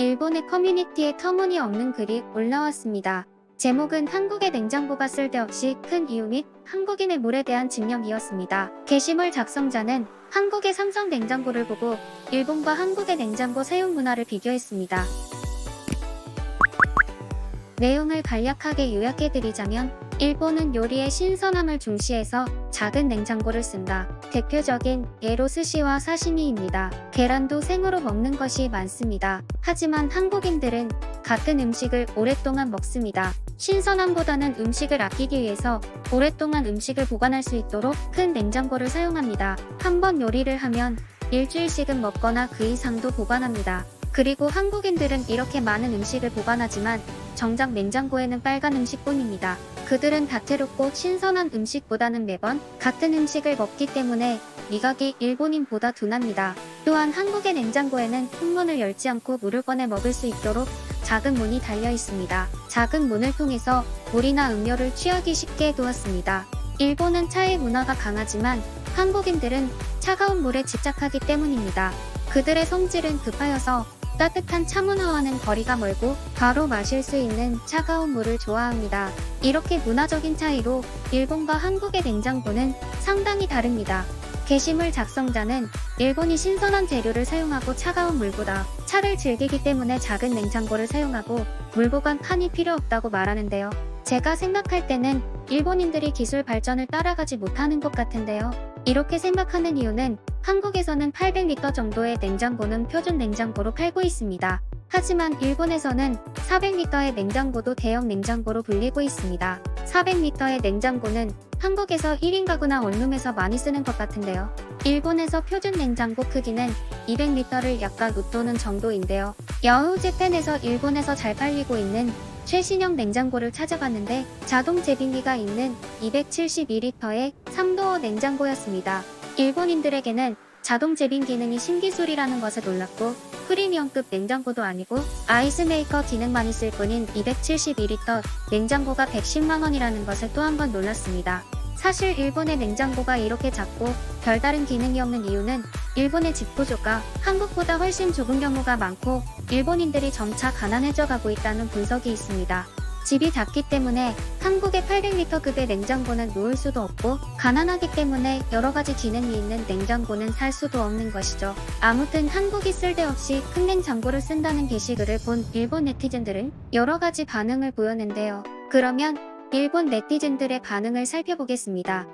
일본의 커뮤니티에 터무니없는 글이 올라왔습니다. 제목은 한국의 냉장고가 쓸데없이 큰 이유 및 한국인의 물에 대한 증명이었습니다. 게시물 작성자는 한국의 삼성 냉장고를 보고 일본과 한국의 냉장고 사용 문화를 비교했습니다. 내용을 간략하게 요약해드리자면 일본은 요리의 신선함을 중시해서 작은 냉장고를 쓴다. 대표적인 예로 스시와 사시미입니다. 계란도 생으로 먹는 것이 많습니다. 하지만 한국인들은 같은 음식을 오랫동안 먹습니다. 신선함보다는 음식을 아끼기 위해서 오랫동안 음식을 보관할 수 있도록 큰 냉장고를 사용합니다. 한번 요리를 하면 일주일씩은 먹거나 그 이상도 보관합니다. 그리고 한국인들은 이렇게 많은 음식을 보관하지만 정작 냉장고에는 빨간 음식뿐입니다. 그들은 다채롭고 신선한 음식보다는 매번 같은 음식을 먹기 때문에 미각이 일본인보다 둔합니다. 또한 한국의 냉장고에는 흙문을 열지 않고 물을 꺼내 먹을 수 있도록 작은 문이 달려 있습니다. 작은 문을 통해서 물이나 음료를 취하기 쉽게 해두었습니다. 일본은 차의 문화가 강하지만 한국인들은 차가운 물에 집착하기 때문입니다. 그들의 성질은 급하여서 따뜻한 차 문화와는 거리가 멀고 바로 마실 수 있는 차가운 물을 좋아합니다. 이렇게 문화적인 차이로 일본과 한국의 냉장고는 상당히 다릅니다. 게시물 작성자는 일본이 신선한 재료를 사용하고 차가운 물보다 차를 즐기기 때문에 작은 냉장고를 사용하고 물보관 칸이 필요 없다고 말하는데요. 제가 생각할 때는 일본인들이 기술 발전을 따라가지 못하는 것 같은데요. 이렇게 생각하는 이유는 한국에서는 800리터 정도의 냉장고는 표준 냉장고로 팔고 있습니다. 하지만 일본에서는 400리터의 냉장고도 대형 냉장고로 불리고 있습니다. 400리터의 냉장고는 한국에서 1인 가구나 원룸에서 많이 쓰는 것 같은데요. 일본에서 표준 냉장고 크기는 200리터를 약간 웃도는 정도인데요. 야후 재팬에서 일본에서 잘 팔리고 있는 최신형 냉장고를 찾아봤는데 자동 제빙기가 있는 272리터의 3도어 냉장고였습니다. 일본인들에게는 자동 제빙 기능이 신기술이라는 것에 놀랐고 프리미엄급 냉장고도 아니고 아이스메이커 기능만 있을 뿐인 272리터 냉장고가 110만원이라는 것에 또 한 번 놀랐습니다. 사실 일본의 냉장고가 이렇게 작고 별다른 기능이 없는 이유는 일본의 집 구조가 한국보다 훨씬 좁은 경우가 많고 일본인들이 점차 가난해져 가고 있다는 분석이 있습니다. 집이 작기 때문에 한국의 800리터급의 냉장고는 놓을 수도 없고 가난하기 때문에 여러가지 기능이 있는 냉장고는 살 수도 없는 것이죠. 아무튼 한국이 쓸데없이 큰 냉장고를 쓴다는 게시글을 본 일본 네티즌들은 여러가지 반응을 보였는데요. 그러면 일본 네티즌들의 반응을 살펴보겠습니다.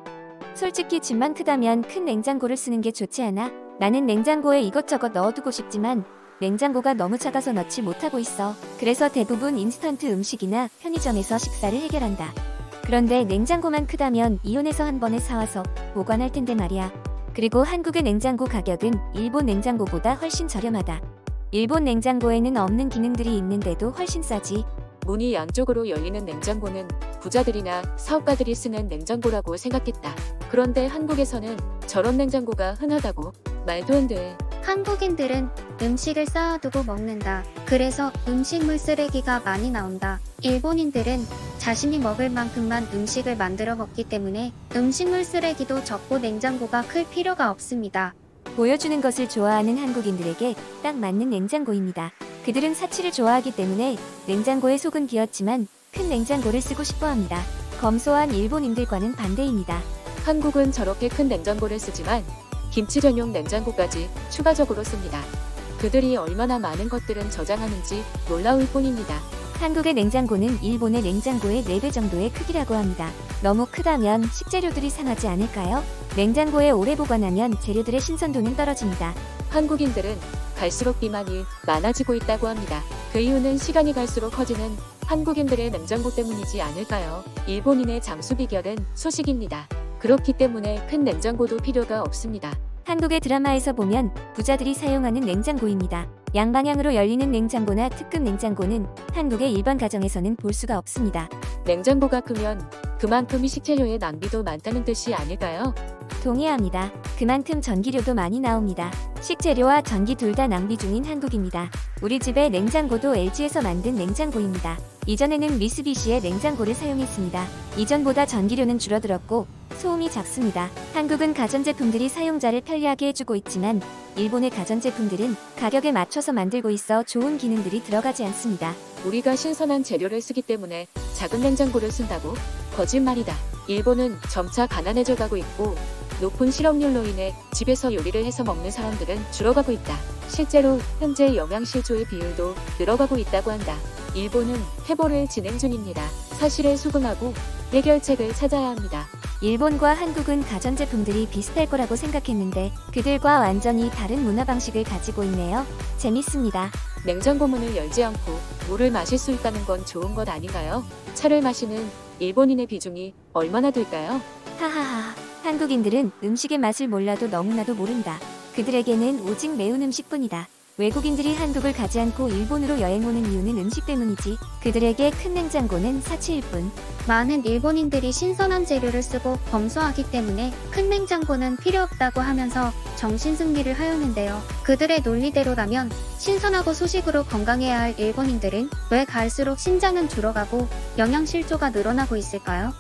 솔직히 집만 크다면 큰 냉장고를 쓰는 게 좋지 않아? 나는 냉장고에 이것저것 넣어두고 싶지만 냉장고가 너무 작아서 넣지 못하고 있어. 그래서 대부분 인스턴트 음식이나 편의점에서 식사를 해결한다. 그런데 냉장고만 크다면 이온에서 한 번에 사와서 보관할 텐데 말이야. 그리고 한국의 냉장고 가격은 일본 냉장고보다 훨씬 저렴하다. 일본 냉장고에는 없는 기능들이 있는데도 훨씬 싸지. 문이 양쪽으로 열리는 냉장고는 부자들이나 사업가들이 쓰는 냉장고라고 생각했다. 그런데 한국에서는 저런 냉장고가 흔하다고? 말도 안 돼. 한국인들은 음식을 쌓아두고 먹는다. 그래서 음식물 쓰레기가 많이 나온다. 일본인들은 자신이 먹을 만큼만 음식을 만들어 먹기 때문에 음식물 쓰레기도 적고 냉장고가 클 필요가 없습니다. 보여주는 것을 좋아하는 한국인들에게 딱 맞는 냉장고입니다. 그들은 사치를 좋아하기 때문에 냉장고에 속은 비었지만 큰 냉장고를 쓰고 싶어합니다. 검소한 일본인들과는 반대입니다. 한국은 저렇게 큰 냉장고를 쓰지만 김치 전용 냉장고까지 추가적으로 씁니다. 그들이 얼마나 많은 것들은 저장하는지 놀라울 뿐입니다. 한국의 냉장고는 일본의 냉장고의 4배 정도의 크기라고 합니다. 너무 크다면 식재료들이 상하지 않을까요? 냉장고에 오래 보관하면 재료들의 신선도는 떨어집니다. 한국인들은 갈수록 비만이 많아지고 있다고 합니다. 그 이유는 시간이 갈수록 커지는 한국인들의 냉장고 때문이지 않을까요? 일본인의 장수 비결은 소식입니다. 그렇기 때문에 큰 냉장고도 필요가 없습니다. 한국의 드라마에서 보면 부자들이 사용하는 냉장고입니다. 양방향으로 열리는 냉장고나 특급 냉장고는 한국의 일반 가정에서는 볼 수가 없습니다. 냉장고가 크면 그만큼 식재료의 낭비도 많다는 뜻이 아닐까요? 동의합니다. 그만큼 전기료도 많이 나옵니다. 식재료와 전기 둘 다 낭비 중인 한국입니다. 우리 집의 냉장고도 LG에서 만든 냉장고입니다. 이전에는 미쓰비시의 냉장고를 사용했습니다. 이전보다 전기료는 줄어들었고 소음이 작습니다. 한국은 가전제품들이 사용자를 편리하게 해주고 있지만 일본의 가전제품들은 가격에 맞춰서 만들고 있어 좋은 기능들이 들어가지 않습니다. 우리가 신선한 재료를 쓰기 때문에 작은 냉장고를 쓴다고? 거짓말이다. 일본은 점차 가난해져 가고 있고 높은 실업률로 인해 집에서 요리를 해서 먹는 사람들은 줄어가고 있다. 실제로 현재 영양실조의 비율도 늘어가고 있다고 한다. 일본은 회보를 진행 중입니다. 사실에 수긍하고 해결책을 찾아야 합니다. 일본과 한국은 가전제품들이 비슷할 거라고 생각했는데 그들과 완전히 다른 문화 방식을 가지고 있네요. 재밌습니다. 냉장고 문을 열지 않고 물을 마실 수 있다는 건 좋은 것 아닌가요? 차를 마시는 일본인의 비중이 얼마나 될까요? 하하하. 한국인들은 음식의 맛을 몰라도 너무나도 모른다. 그들에게는 오직 매운 음식뿐이다. 외국인들이 한국을 가지 않고 일본으로 여행 오는 이유는 음식 때문이지. 그들에게 큰 냉장고는 사치일 뿐. 많은 일본인들이 신선한 재료를 쓰고 검소하기 때문에 큰 냉장고는 필요 없다고 하면서 정신승리를 하였는데요. 그들의 논리대로라면 신선하고 소식으로 건강해야 할 일본인들은 왜 갈수록 신장은 줄어가고 영양실조가 늘어나고 있을까요?